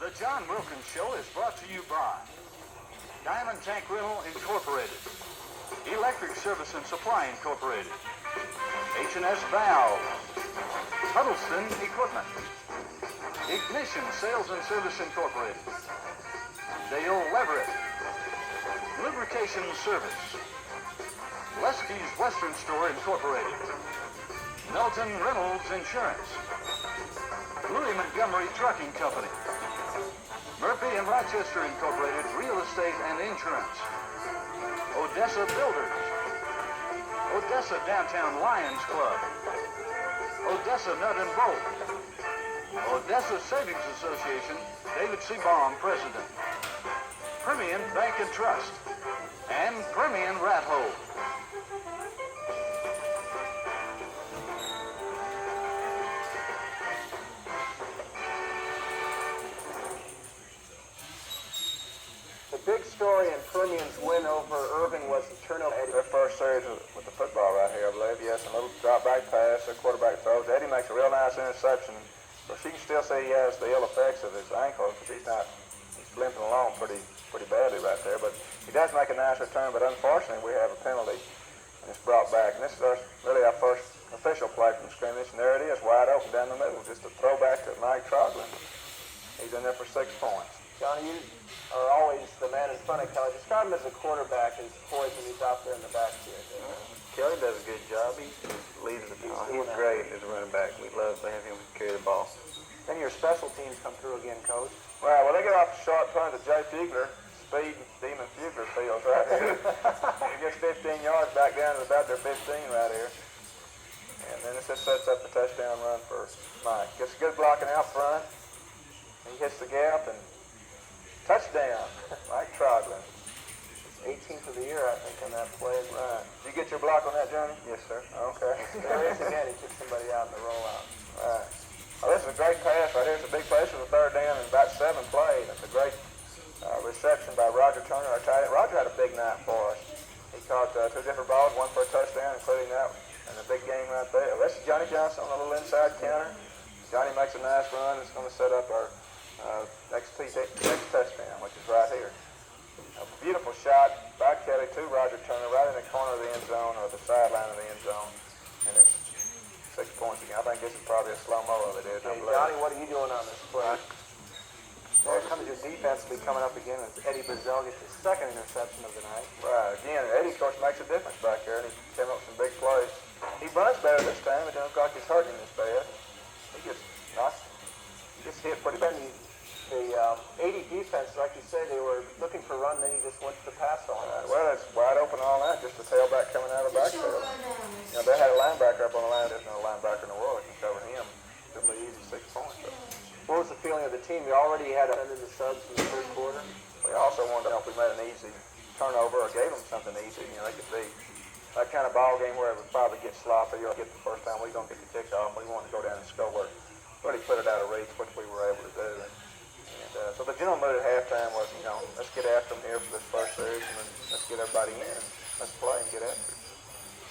The John Wilkins Show is brought to you by Diamond Tank Rental Incorporated, Electric Service and Supply Incorporated, H&S Valves, Huddleston Equipment, Ignition Sales and Service Incorporated, Dale Leverett, Lubrication Service, Leski's Western Store Incorporated, Melton Reynolds Insurance, Louis Montgomery Trucking Company, Murphy and Rochester Incorporated Real Estate and Insurance, Odessa Builders, Odessa Downtown Lions Club, Odessa Nut and Bolt, Odessa Savings Association, David C. Baum, President, Permian Bank and Trust, and Permian Rat Hole. The big story in Permian's win over Irvin was the turnover. Their first series with the football right here, I believe. Yes, a little drop back pass, a quarterback throws. Eddie makes a real nice interception, but she can still see he has the ill effects of his ankle because he's limping along pretty badly right there. But he does make a nice return, but unfortunately we have a penalty, and it's brought back. And this is really our first official play from the scrimmage, and there it is, wide open down the middle, just a throwback to Mike Troglin. He's in there for 6 points. Johnny, you are always the man in front of Kelly. Describe him as a quarterback, as poised when he's out there in the backfield. Kelly does a good job. He leads the team. He's great as a running back. We love to have him carry the ball. Then your special teams come through again, Coach. Well, they get off the short punt to Jay Fugler. Speed Demon Fugler fields right here. He gets 15 yards back down to about their 15 right here. And then it just sets up the touchdown run for Mike. Gets good blocking out front. He hits the gap and touchdown. Mike Troglin. 18th of the year, I think, on that play. Right. Did you get your block on that, Johnny? Yes, sir. Okay. There he is again. He took somebody out in the rollout. Right. Oh, this is a great pass right here. It's a big pass for the third down and about 7 plays. It's a great reception by Roger Turner, our tight end. Roger had a big night for us. He caught 2 different balls, 1 for a touchdown, including that, and a big game right there. This is Johnny Johnson on a little inside counter. Johnny makes a nice run. It's going to set up our next touchdown, which is right here. A beautiful shot by Kelly to Roger Turner right in the corner of the end zone or the sideline of the end zone. And it's 6 points again. I think this is probably a slow-mo of it. Hey, Johnny, what are you doing on this play? There comes your defense will be coming up again as Eddie Brazell gets his second interception of the night. Right. Again, Eddie, of course, makes a difference back there, and he came up with some big plays. He runs better this time. It doesn't look like he's hurting him this bad. He gets hit pretty bad. The 80 defense, like you say, they were looking for run, then he just went to the pass on. Well, it's wide open all that, just a tailback coming out of the backfield. You know, they had a linebacker up on the line. There's no linebacker in the world that can cover him. It'll be easy 6 points. But what was the feeling of the team? You already had under the subs in the first quarter. we also wanted to know if we made an easy turnover or gave them something easy. You know, they could be that kind of ball game where it would probably get sloppy or get the first time we don't get the kickoff. We wanted to go down and score. Really put it out of reach, which we were able to do. So the general mood at halftime was, you know, let's get after them here for this first series, and then let's get everybody in and let's play and get after it.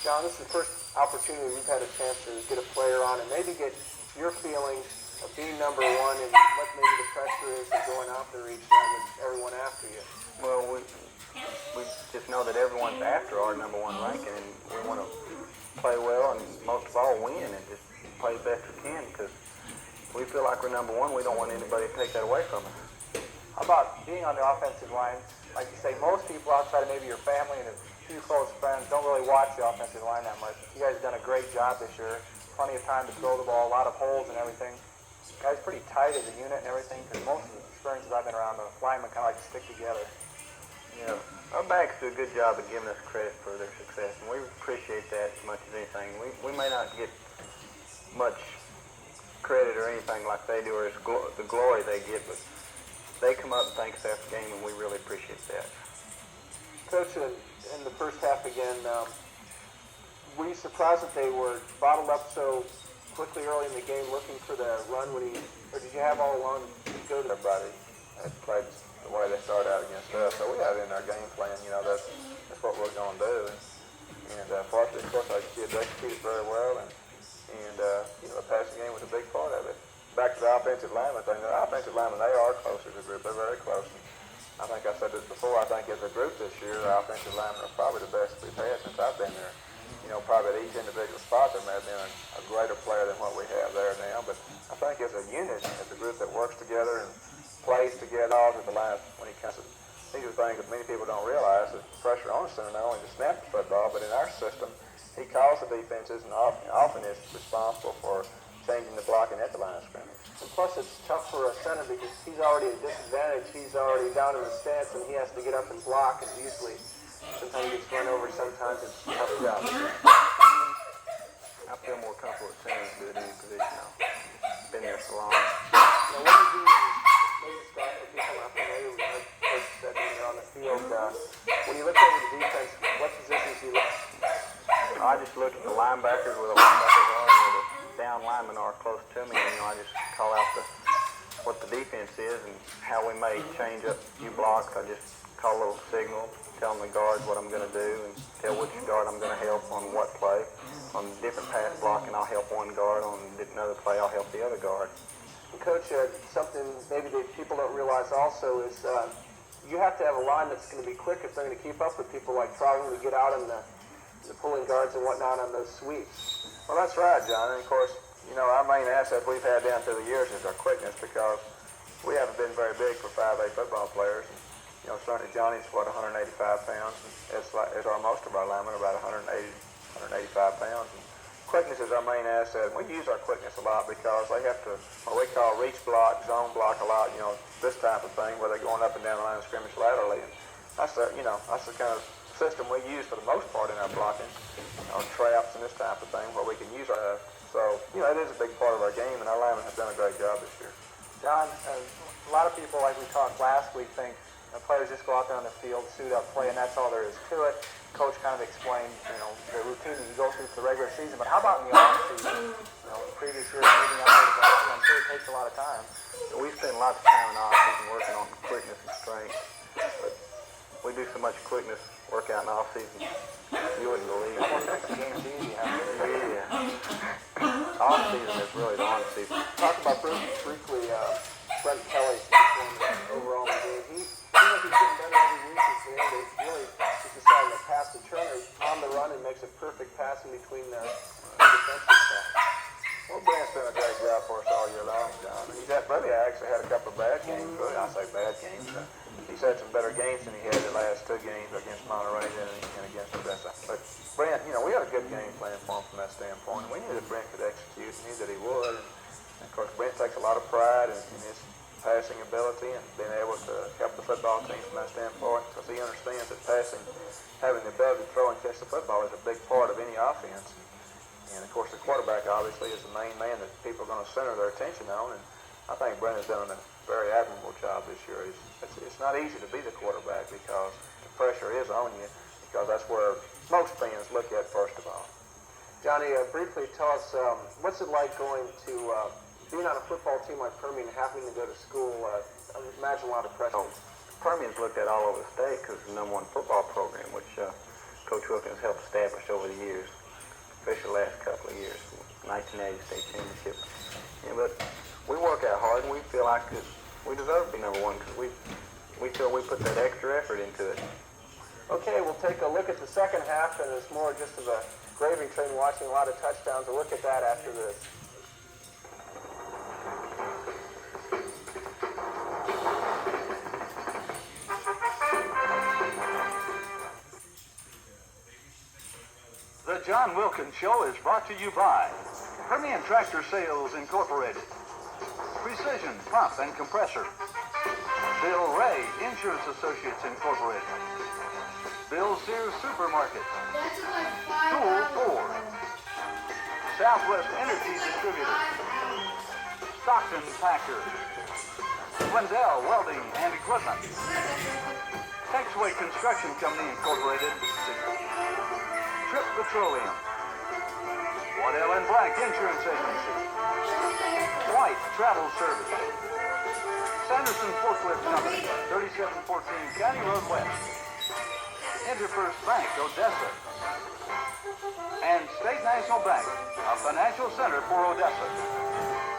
John, this is the first opportunity we've had a chance to get a player on and maybe get your feelings of being number one and what maybe the pressure is of going out there each night with everyone after you. Well, we just know that everyone's after our number one ranking, and we want to play well and most of all win and just play the best we can because we feel like we're number one. We don't want anybody to take that away from us. How about being on the offensive line? Like you say, most people outside of maybe your family and a few close friends don't really watch the offensive line that much. You guys have done a great job this year. Plenty of time to throw the ball, a lot of holes and everything. You guys pretty tight as a unit and everything because most of the experiences I've been around, the linemen kind of like to stick together. Yeah, our backs do a good job of giving us credit for their success, and we appreciate that as much as anything. We may not get much credit or anything like they do or the glory they get, but they come up and thank us after the game, and we really appreciate that. Coach, in the first half again, were you surprised that they were bottled up so quickly early in the game looking for the run or did you have all along to go to everybody had played the way they started out against us, so we had it in our game plan, you know, that's what we're going to do. And fortunately, of course, like you said, they executed very well, and you know, the passing game was a big part of it. back to the offensive lineman thing, the offensive linemen, they are closer to the group. They're very close. And I think I said this before. I think as a group this year, the offensive linemen are probably the best we've had since I've been there. You know, probably at each individual spot there may have been a greater player than what we have there now. But I think as a unit, as a group that works together and plays together, all of the line when he comes to these are things that many people don't realize, that pressure on the center not only to snap the football, but in our system, he calls the defenses and often is responsible for changing the blocking at the line of scrimmage. And plus, it's tough for a center because he's already at a disadvantage. He's already down in the stance, and he has to get up and block. And usually, sometimes he gets run over. Sometimes it's a tough job. I feel more comfortable with center than any position now. Been there so long. Now, what do you do? Maybe start with people not familiar with coach that are on the field. When you look over the defense, what positions do you look at? I just look at the linebackers where the linebackers are and where the down linemen are close to me. And, I just call out what the defense is and how we may change up a few blocks. I just call a little signal, telling the guards what I'm going to do and tell which guard I'm going to help on what play. On different pass blocking, I'll help one guard. On another play, I'll help the other guard. Coach, something maybe that people don't realize also is you have to have a line that's going to be quick if they're going to keep up with people like trying to get out in the pulling guards and whatnot on those sweeps. Well, that's right, John. And of course, our main asset we've had down through the years is our quickness because we haven't been very big for 5A football players. And, certainly Johnny's 185 pounds. As are most of our linemen, about 185 pounds. And quickness is our main asset. We use our quickness a lot because they have to, what we call reach block, zone block a lot, this type of thing where they're going up and down the line of scrimmage laterally. And that's the kind of system we use for the most part in our blocking, traps and this type of thing where we can use our, it is a big part of our game and our linemen have done a great job this year. John, a lot of people, like we talked last week, think players just go out there on the field, suit up, play, and that's all there is to it. Coach kind of explained, the routine that you go through for the regular season, but how about in the off-season? Previous years moving out there to Boston, I'm sure it takes a lot of time. We spend lots of time in the off-season working on quickness and strength, but we do so much quickness workout in the off-season, you wouldn't believe it. The game's easy, huh? Yeah. Off-season is really the on-season. Talk about briefly Brent Kelly's overall in the game. He seems like he's getting better every week. They really just decided to pass the Turner on the run and makes a perfect pass in between the defensive side. Well, Brent's done a great job for us all year long, John. He's actually had a couple of bad games. Really, I say bad games. He's had some better games than he had the last two games against Monterey and against Odessa. But Brent, we had a good game plan for him from that standpoint. We knew that Brent could execute, knew that he would. And of course, Brent takes a lot of pride in his passing ability and being able to help the football team from that standpoint because he understands that passing, having the ability to throw and catch the football is a big part of any offense. And of course, the quarterback obviously is the main man that people are going to center their attention on. And I think Brent has done a very admirable job this year. It's not easy to be the quarterback because the pressure is on you because that's where most fans look at first of all. Johnny, briefly tell us, what's it like going to being on a football team like Permian, having to go to school? I imagine a lot of pressure. Permian's looked at all over the state because it's the #1 football program, which Coach Wilkins helped establish over the years, especially the last couple of years, 1980 state championship. Yeah, but we work out hard and we feel like we deserve to be #1 because we feel we put that extra effort into it. Okay, we'll take a look at the second half, and it's more just of a gravy train watching a lot of touchdowns. We'll look at that after this. The John Wilkins Show is brought to you by Permian Tractor Sales Incorporated, Precision Pump and Compressor, Bill Ray Insurance Associates Incorporated, Bill Sears Supermarket, Tool Ford, Southwest Energy Distributor, Stockton Packer, Wendell Welding and Equipment, Texway Construction Company Incorporated, Trip Petroleum, Waddell and Black Insurance Agency, White Travel Service, Sanderson Forklift Company, 3714 County Road West, Interfirst Bank, Odessa, and State National Bank, a financial center for Odessa.